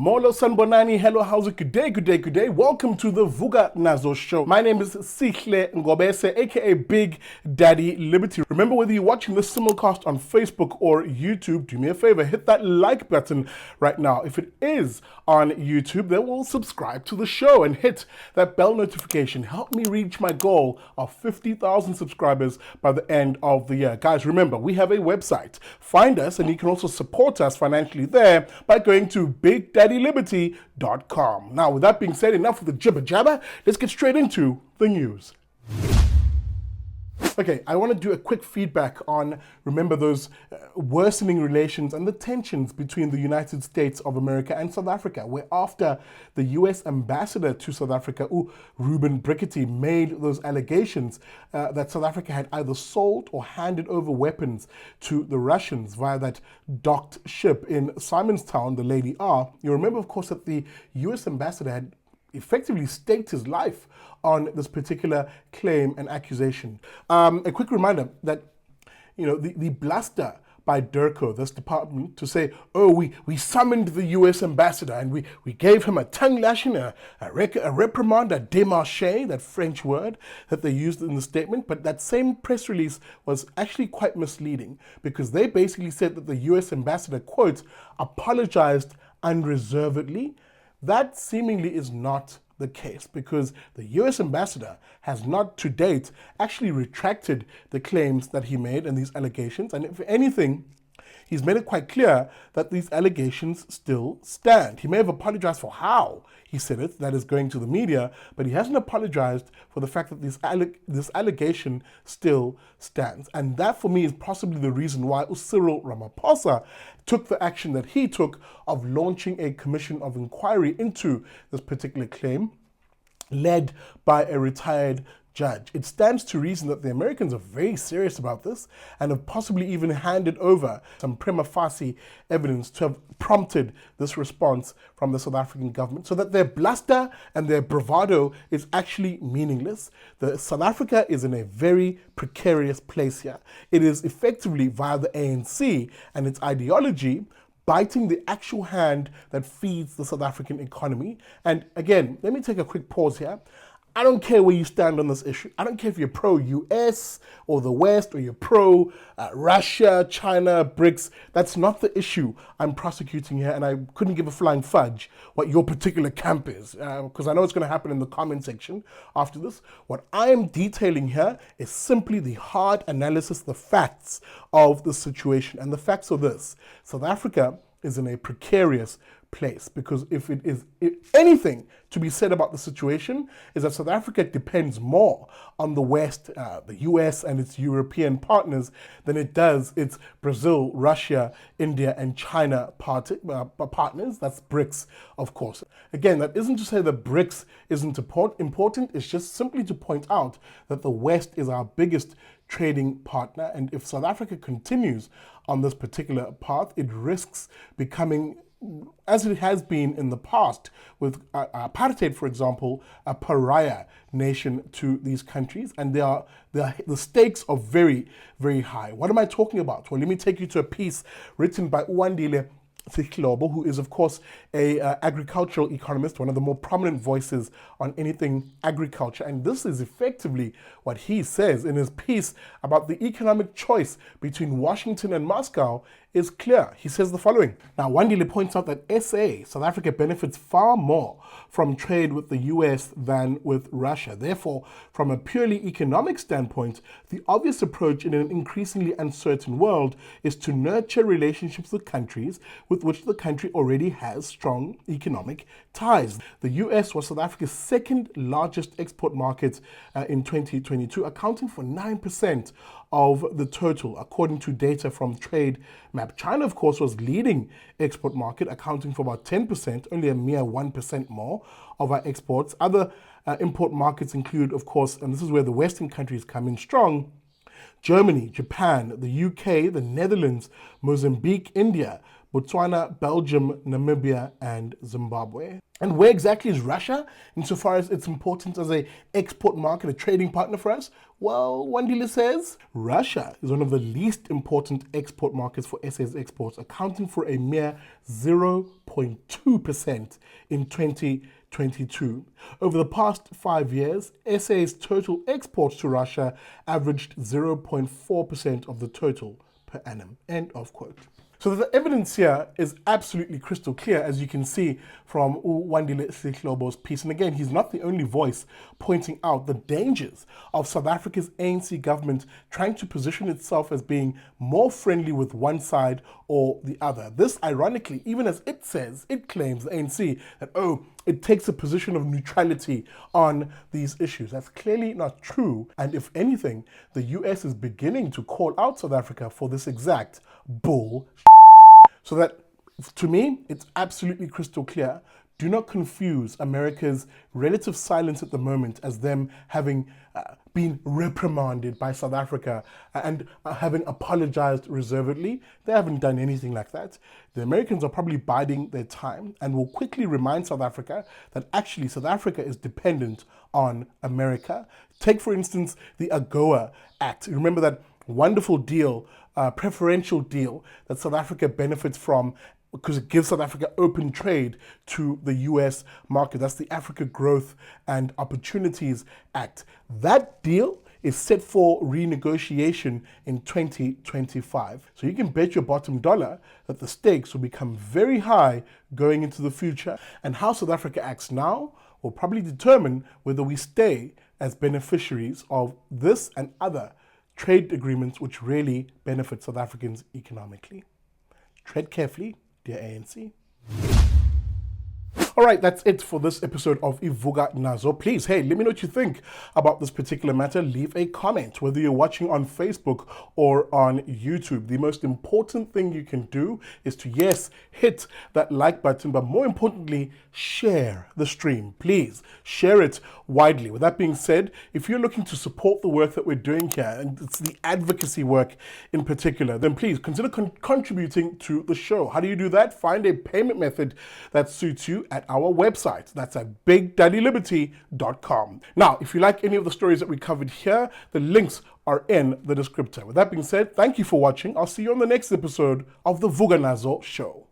Molo Sanbonani, hello, how's it? Good day. Welcome to the Vuka Nazo Show. My name is Sihle Ngobese, aka Big Daddy Liberty. Remember, whether you're watching this simulcast on Facebook or YouTube, do me a favor, hit that like button right now. If it is on YouTube, then we'll subscribe to the show and hit that bell notification. Help me reach my goal of 50,000 subscribers by the end of the year. Guys, remember, we have a website. Find us, and you can also support us financially there by going to BigDaddyLiberty.com. Now, with that being said, enough of the jibber jabber. Let's get straight into the news. Okay, I want to do a quick feedback on, remember, those worsening relations and the tensions between the United States of America and South Africa, where after the US ambassador to South Africa, Ruben Brickety, made those allegations that South Africa had either sold or handed over weapons to the Russians via that docked ship in Simonstown, the Lady R. You remember, of course, that the US ambassador had effectively staked his life on this particular claim and accusation. A quick reminder that, you know, the bluster by DIRCO, this department, to say, we summoned the US ambassador and we gave him a tongue lashing, a reprimand, a démarché, that French word that they used in the statement. But that same press release was actually quite misleading, because they basically said that the US ambassador, quote, apologized unreservedly. That seemingly is not the case, because the US ambassador has not to date actually retracted the claims that he made and these allegations. And if anything, he's made it quite clear that these allegations still stand. He may have apologized for how he said it, that is going to the media, but he hasn't apologized for the fact that this allegation still stands. And that, for me, is possibly the reason why Cyril Ramaphosa took the action that he took of launching a commission of inquiry into this particular claim, led by a retired judge. It stands to reason that the Americans are very serious about this and have possibly even handed over some prima facie evidence to have prompted this response from the South African government, so that their bluster and their bravado is actually meaningless. South Africa is in a very precarious place here. It is effectively, via the ANC and its ideology, biting the actual hand that feeds the South African economy. And again, let me take a quick pause here. I don't care where you stand on this issue. I don't care if you're pro-US or the West, or you're pro-Russia, China, BRICS. That's not the issue I'm prosecuting here, and I couldn't give a flying fudge what your particular camp is, because I know it's going to happen in the comment section after this. What I am detailing here is simply the hard analysis, the facts of the situation. And the facts are this: South Africa is in a precarious place, because if anything to be said about the situation, is that South Africa depends more on the West, the US and its European partners, than it does its Brazil, Russia, India and China partners. That's BRICS, of course. Again, that isn't to say that BRICS isn't important. It's just simply to point out that the West is our biggest trading partner, and if South Africa continues on this particular path, it risks becoming, as it has been in the past with apartheid, for example, a pariah nation to these countries. And the stakes are very, very high. What am I talking about? Well, let me take you to a piece written by WANDILE SIHLOBO, who is, of course, a agricultural economist, one of the more prominent voices on anything agriculture. And this is effectively what he says in his piece about the economic choice between Washington and Moscow is clear. He says the following. Now, WANDILE points out that South Africa, benefits far more from trade with the US than with Russia. Therefore, from a purely economic standpoint, the obvious approach in an increasingly uncertain world is to nurture relationships with countries with which the country already has strong economic ties. The US was South Africa's second largest export market in 2022, accounting for 9% of the total, according to data from Trade Map. China, of course, was leading export market, accounting for about 10%, only a mere 1% more of our exports. Other import markets include, of course, and this is where the Western countries come in strong, Germany, Japan, the UK, the Netherlands, Mozambique, India, Botswana, Belgium, Namibia, and Zimbabwe. And where exactly is Russia insofar as it's important as an export market, a trading partner for us? Well, Wandile says Russia is one of the least important export markets for SA's exports, accounting for a mere 0.2% in 2022. Over the past 5 years, SA's total exports to Russia averaged 0.4% of the total per annum. End of quote. So the evidence here is absolutely crystal clear, as you can see from WANDILE SIHLOBO's piece. And again, he's not the only voice pointing out the dangers of South Africa's ANC government trying to position itself as being more friendly with one side or the other. This, ironically, even as it says, it claims, the ANC, that, it takes a position of neutrality on these issues. That's clearly not true. And if anything, the US is beginning to call out South Africa for this exact bull. So that, to me, it's absolutely crystal clear. Do not confuse America's relative silence at the moment as them having been reprimanded by South Africa and having apologized reservedly. They haven't done anything like that. The Americans are probably biding their time and will quickly remind South Africa that actually South Africa is dependent on America. Take, for instance, the AGOA Act. Remember that wonderful deal, preferential deal that South Africa benefits from because it gives South Africa open trade to the US market. That's the Africa Growth and Opportunities Act. That deal is set for renegotiation in 2025. So you can bet your bottom dollar that the stakes will become very high going into the future. And how South Africa acts now will probably determine whether we stay as beneficiaries of this and other trade agreements which really benefit South Africans economically. Tread carefully, dear ANC. All right, that's it for this episode of Vuka Nazo. Please, hey, let me know what you think about this particular matter. Leave a comment, whether you're watching on Facebook or on YouTube. The most important thing you can do is to, yes, hit that like button, but more importantly, share the stream. Please share it widely. With that being said, if you're looking to support the work that we're doing here, and it's the advocacy work in particular, then please consider contributing to the show. How do you do that? Find a payment method that suits you at our website. That's at bigdaddyliberty.com. Now, if you like any of the stories that we covered here, the links are in the descriptor. With that being said, thank you for watching. I'll see you on the next episode of the Vuka Nazo Show.